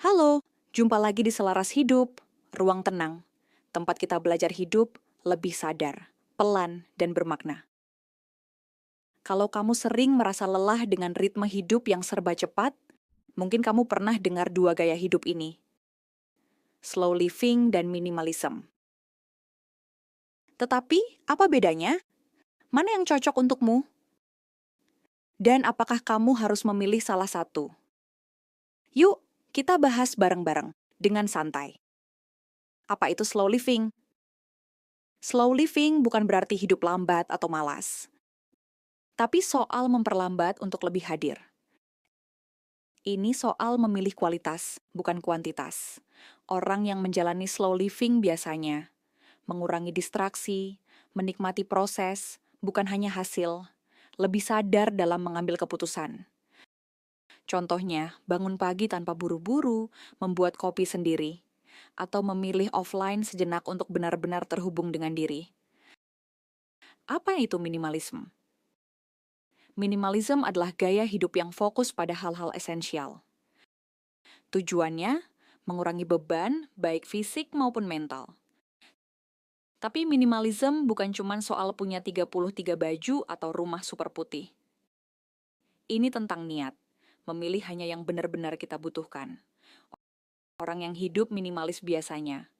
Halo, jumpa lagi di Selaras Hidup, ruang tenang, tempat kita belajar hidup lebih sadar, pelan, dan bermakna. Kalau kamu sering merasa lelah dengan ritme hidup yang serba cepat, mungkin kamu pernah dengar dua gaya hidup ini, slow living dan minimalism. Tetapi, apa bedanya? Mana yang cocok untukmu? Dan apakah kamu harus memilih salah satu? Yuk, kita bahas bareng-bareng, dengan santai. Apa itu slow living? Slow living bukan berarti hidup lambat atau malas, tapi soal memperlambat untuk lebih hadir. Ini soal memilih kualitas, bukan kuantitas. Orang yang menjalani slow living biasanya mengurangi distraksi, menikmati proses, bukan hanya hasil, lebih sadar dalam mengambil keputusan. Contohnya, bangun pagi tanpa buru-buru, membuat kopi sendiri, atau memilih offline sejenak untuk benar-benar terhubung dengan diri. Apa itu minimalisme? Minimalism adalah gaya hidup yang fokus pada hal-hal esensial. Tujuannya, mengurangi beban, baik fisik maupun mental. Tapi minimalism bukan cuma soal punya 33 baju atau rumah super putih. Ini tentang niat, memilih hanya yang benar-benar kita butuhkan. Orang yang hidup minimalis biasanya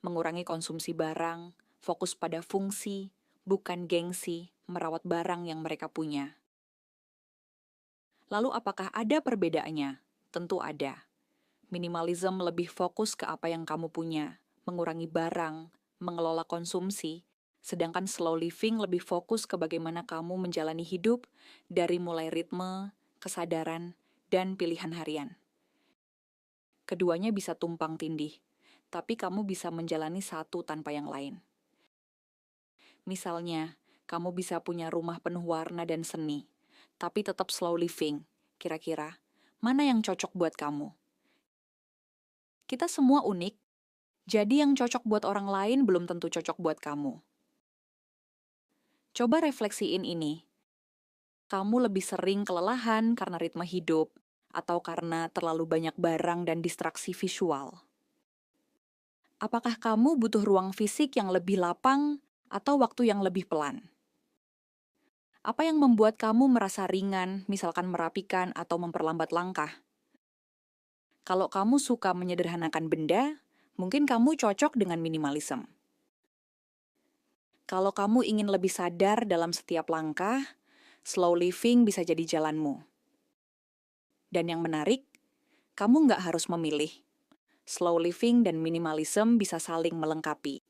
mengurangi konsumsi barang, fokus pada fungsi, bukan gengsi, merawat barang yang mereka punya. Lalu apakah ada perbedaannya? Tentu ada. Minimalism lebih fokus ke apa yang kamu punya, mengurangi barang, mengelola konsumsi, sedangkan slow living lebih fokus ke bagaimana kamu menjalani hidup dari mulai ritme, kesadaran, dan pilihan harian. Keduanya bisa tumpang tindih, tapi kamu bisa menjalani satu tanpa yang lain. Misalnya, kamu bisa punya rumah penuh warna dan seni, tapi tetap slow living. Kira-kira, mana yang cocok buat kamu? Kita semua unik, jadi yang cocok buat orang lain belum tentu cocok buat kamu. Coba refleksiin ini. Kamu lebih sering kelelahan karena ritme hidup, atau karena terlalu banyak barang dan distraksi visual? Apakah kamu butuh ruang fisik yang lebih lapang atau waktu yang lebih pelan? Apa yang membuat kamu merasa ringan, misalkan merapikan atau memperlambat langkah? Kalau kamu suka menyederhanakan benda, mungkin kamu cocok dengan minimalism. Kalau kamu ingin lebih sadar dalam setiap langkah, slow living bisa jadi jalanmu. Dan yang menarik, kamu nggak harus memilih. Slow living dan minimalism bisa saling melengkapi.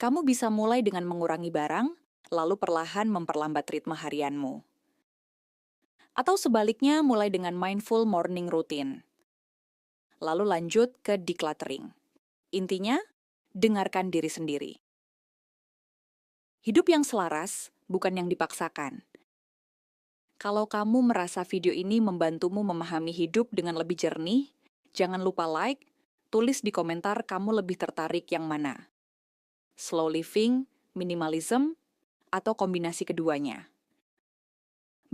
Kamu bisa mulai dengan mengurangi barang, lalu perlahan memperlambat ritme harianmu. Atau sebaliknya, mulai dengan mindful morning routine. Lalu lanjut ke decluttering. Intinya, dengarkan diri sendiri. Hidup yang selaras, bukan yang dipaksakan. Kalau kamu merasa video ini membantumu memahami hidup dengan lebih jernih, jangan lupa like, tulis di komentar kamu lebih tertarik yang mana. Slow living, minimalism, atau kombinasi keduanya.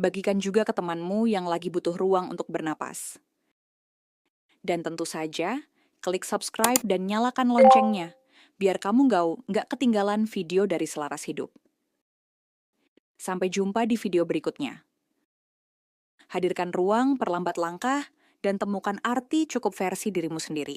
Bagikan juga ke temanmu yang lagi butuh ruang untuk bernapas. Dan tentu saja, klik subscribe dan nyalakan loncengnya, biar kamu nggak ketinggalan video dari Selaras Hidup. Sampai jumpa di video berikutnya. Hadirkan ruang, perlambat langkah, dan temukan arti cukup versi dirimu sendiri.